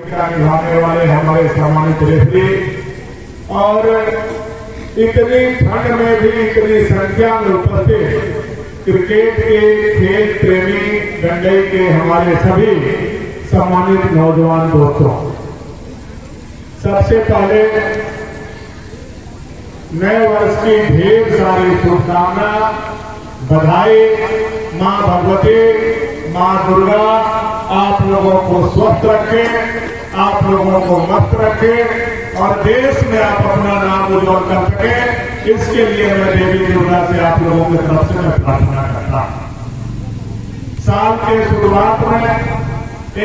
भूमिका निभाने वाले हमारे सम्मानित रेफरी और इतनी ठंड में भी इतनी संख्या में उपस्थित क्रिकेट के खेल प्रेमी डंडई के हमारे सभी सम्मानित नौजवान दोस्तों, सबसे पहले नए वर्ष की ढेर सारी शुभकामना, बधाई। मां भगवती, मां दुर्गा आप लोगों को स्वस्थ रखे, आप लोगों को मस्त रखे और देश में आप अपना नाम उज्जवल कर सके, इसके लिए मैं देवी दुर्गा से आप लोगों की तरफ से मैं प्रार्थना करता हूं। साल के शुरुआत में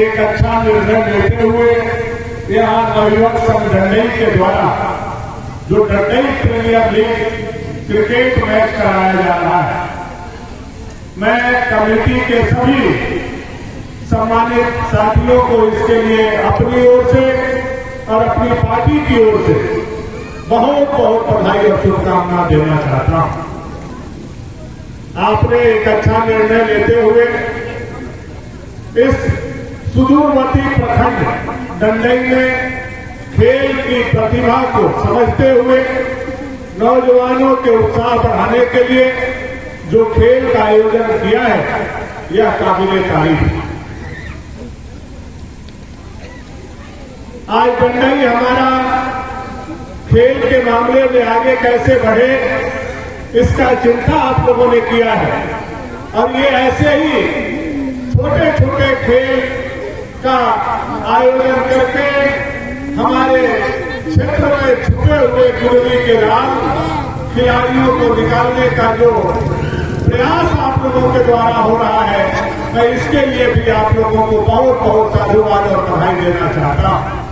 एक अच्छा निर्णय लेते हुए यहाँ नवयुवक संघ डंडई के द्वारा जो Dandai premier league cricket match कराया जा रहा है, मैं कमेटी के सभी सम्मानित साथियों को इसके लिए अपनी ओर से और अपनी पार्टी की ओर से बहुत बहुत बधाई और शुभकामना देना चाहता हूं। आपने एक अच्छा निर्णय लेते हुए इस सुदूरवर्ती प्रखंड डंडई में खेल की प्रतिभा को समझते हुए नौजवानों के उत्साह बढ़ाने के लिए जो खेल का आयोजन किया है, यह काबिले तारीफ है। आज डंडई हमारा खेल के मामले में आगे कैसे बढ़े, इसका चिंता आप लोगों ने किया है और ये ऐसे ही छोटे छोटे खेल का आयोजन करके हमारे क्षेत्र में छुपे हुए गुजरी के रात खिलाड़ियों को निकालने का जो प्रयास आप लोगों के द्वारा हो रहा है, मैं इसके लिए भी आप लोगों को बहुत बहुत साधुवाद और बधाई देना चाहता हूं।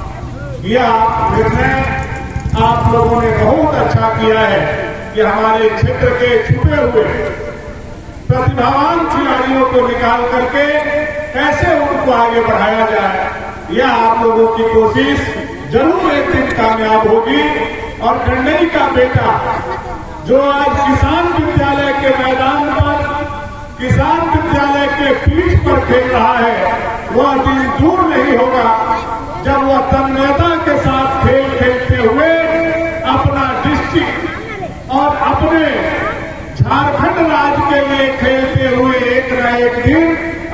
यह निर्णय आप लोगों ने बहुत अच्छा किया है कि हमारे क्षेत्र के छुपे हुए प्रतिभावान खिलाड़ियों को निकाल करके कैसे उनको आगे बढ़ाया जाए, यह आप लोगों की कोशिश जरूर एक दिन कामयाब होगी। और डंडई का बेटा जो आज किसान विद्यालय के मैदान पर, किसान विद्यालय के पीठ पर खेल रहा है, वह दिन दूर नहीं होगा जब वह तन्मयता के साथ खेल खेलते हुए अपना डिस्ट्रिक्ट और अपने झारखंड राज्य के लिए खेलते हुए एक न एक दिन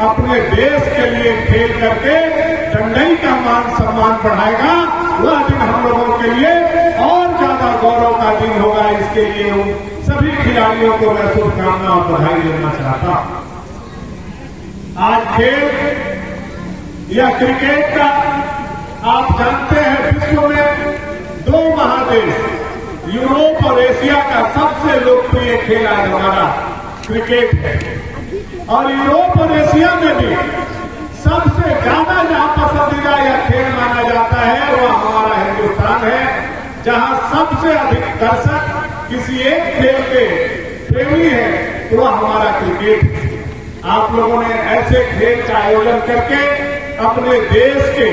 अपने देश के लिए खेल करके डंडई का मान सम्मान बढ़ाएगा। वह दिन हम लोगों के लिए और ज्यादा गौरव का दिन होगा। इसके लिए उन सभी खिलाड़ियों को मैं शुभकामना और बधाई देना चाहता हूं। आज खेल या क्रिकेट का आप जानते हैं, विश्व में 2 महादेश यूरोप और एशिया का सबसे लोकप्रिय खेल आज हमारा क्रिकेट है और यूरोप और एशिया में भी सबसे ज्यादा जहां पसंदीदा यह खेल माना जाता है वह हमारा हिंदुस्तान है, जहां सबसे अधिक दर्शक किसी एक खेल के प्रेमी है तो वह हमारा क्रिकेट है। आप लोगों ने ऐसे खेल का आयोजन करके अपने देश के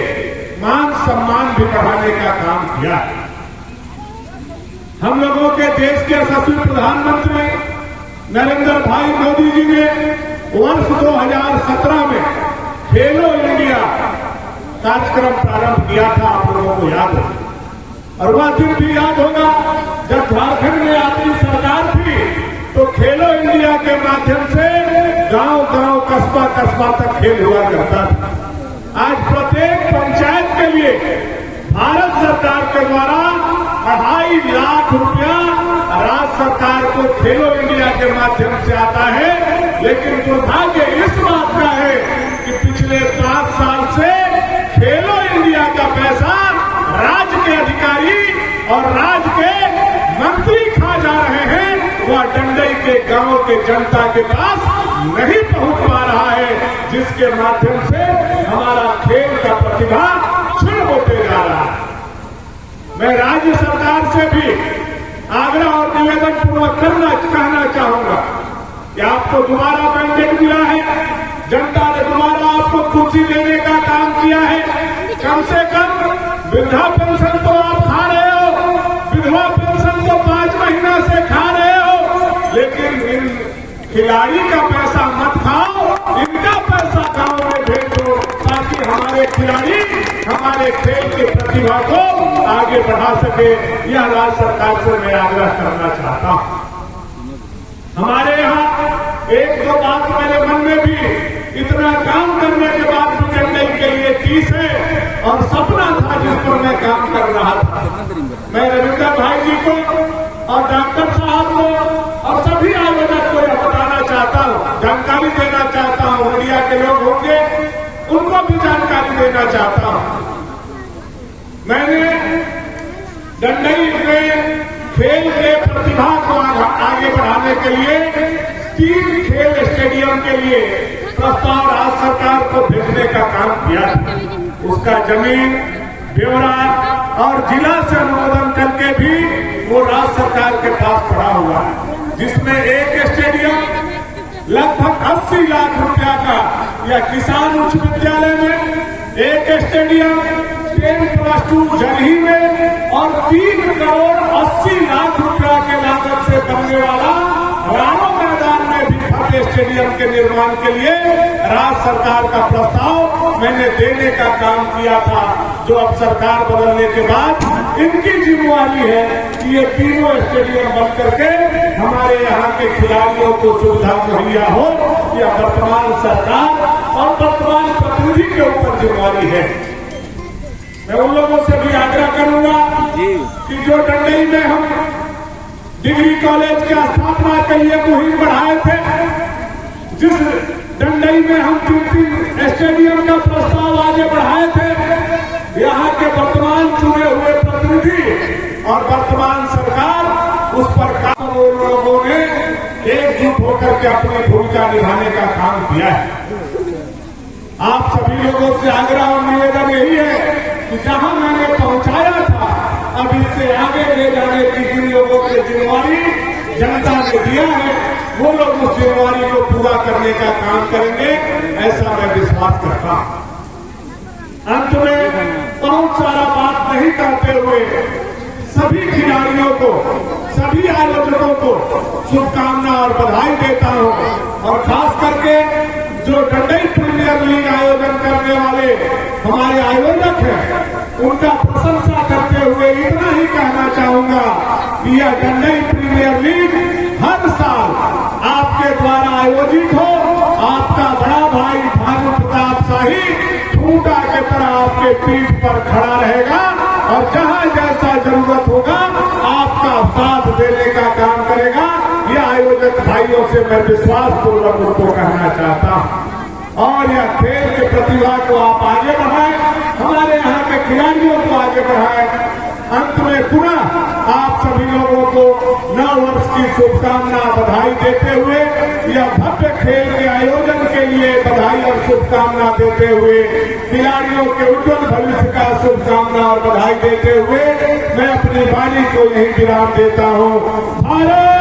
मान सम्मान भी बढ़ाने का काम किया। हम लोगों के देश के यशस्वी प्रधानमंत्री नरेंद्र भाई मोदी जी ने वर्ष 2017 में खेलो इंडिया कार्यक्रम प्रारंभ किया था, आप लोगों को याद हो। और वह दिन भी याद होगा जब झारखंड में आपकी सरकार थी तो खेलो इंडिया के माध्यम से गांव-गांव, कस्बा-कस्बा तक खेल हुआ करता था। आज प्रत्येक पंचायत के लिए भारत सरकार के द्वारा 2.5 लाख रुपया राज्य सरकार को खेलो इंडिया के माध्यम से आता है। लेकिन दुर्भाग्य इस बात का है कि पिछले 5 साल से खेलो इंडिया का पैसा राज्य के अधिकारी और राज्य के मंत्री खा जा रहे हैं, वह डंडई के गांव के जनता के पास नहीं पहुंच पा रहा है, जिसके माध्यम से हमारा खेल का प्रतिभा क्षीण होते जा रहा है। मैं राज्य सरकार से भी आग्रह और निवेदन पूर्वक कहना चाहूंगा कि आपको दोबारा मैंडेट मिला है, जनता ने दोबारा आपको कुर्सी देने का काम किया है। कम से कम वृद्धा पेंशन तो आप खा रहे हो, विधवा पेंशन तो 5 महीना से खा रहे हो, लेकिन इन खिलाड़ी का पैसा मत खाओ, इनका पैसा गांव में भेजो ताकि हमारे खिलाड़ी हमारे खेल की प्रतिभा को आगे बढ़ा सके, यह राज्य सरकार से मैं आग्रह करना चाहता हूं। हमारे यहाँ एक दो बात मेरे मन में भी, इतना काम करने के बाद भी डंडई के लिए चीज है और सपना था जिस पर मैं काम कर रहा था। मैं रविंदर भाई जी को और डॉक्टर साहब को और सभी आयोजक को यह बताना चाहता हूँ, जानकारी देना चाहता हूँ, मीडिया के लोग होंगे उनको भी जानकारी देना चाहता हूँ। मैंने डंडई में खेल के प्रतिभा को आगे बढ़ाने के लिए 3 खेल स्टेडियम के लिए प्रस्ताव राज्य सरकार को भेजने का काम किया था। उसका जमीन ब्यौरा और जिला से अनुमोदन करके भी वो राज्य सरकार के पास पड़ा हुआ है, जिसमें एक स्टेडियम लगभग 80 लाख रुपया का, या किसान उच्च विद्यालय में एक स्टेडियम 10+2 जरही में और 3 करोड़ 80 लाख रुपया के लागत से बनने वाला राणो मैदान में भी भव्य स्टेडियम के निर्माण के लिए राज्य सरकार का प्रस्ताव मैंने देने का काम किया था, जो अब सरकार बदलने के बाद इनकी जिम्मेवारी है कि ये तीनों स्टेडियम बन करके हमारे यहाँ के खिलाड़ियों को सुविधा मुहैया हो। यह वर्तमान सरकार और वर्तमान प्रतिनिधि के ऊपर जिम्मेवारी है। मैं उन लोगों से भी आग्रह करूंगा कि जो डंडई में हम डिग्री कॉलेज की स्थापना के लिए मुहिम बढ़ाए थे, जिस डंडई में हम 3 स्टेडियम का प्रस्ताव आगे बढ़ाए थे, यहाँ के वर्तमान चुने हुए प्रतिनिधि और वर्तमान सरकार उस पर काम, लोगों ने एकजुट होकर के अपनी भूमिका निभाने का काम किया है। आप सभी लोगों से आग्रह और निवेदन यही है कि जहां मैंने पहुंचाया था, अब इससे आगे ले जाने की जिन लोगों की जिम्मेवारी जनता ने दिया है, वो लोग उस जिम्मेवारी को पूरा करने का काम करेंगे, ऐसा मैं विश्वास करता हूं। अंत में बहुत सारा बात नहीं करते हुए सभी खिलाड़ियों को, सभी आयोजकों को शुभकामना और बधाई देता हूं, और खास करके जो डंडई प्रीमियर लीग आयोजन करने वाले हमारे आयोजक हैं, उनका प्रशंसा करते हुए इतना ही कहना चाहूंगा कि यह डंडई प्रीमियर लीग हर साल आपके द्वारा आयोजित हो। आपका बड़ा भाई भानु प्रताप शाही खूंटा के तरह आपके पीठ पर खड़ा रहेगा और जहां जैसा जरूरत होगा आपका साथ देने का काम करेगा। यह आयोजक भाइयों से मैं विश्वास पूर्वक उनको कहना चाहता हूं, और यह खेल के प्रतिभा को आप आगे बढ़ाएं, हमारे यहाँ के खिलाड़ियों को आगे बढ़ाएं। अंत में पुनः आप सभी लोगों को नव वर्ष की शुभकामना बधाई देते हुए, यह भव्य खेल के आयोजन के लिए बधाई और शुभकामना देते हुए, खिलाड़ियों के उज्जवल भविष्य का शुभकामना और बधाई देते हुए मैं अपनी वाणी को यही विराम देता हूँ। भारत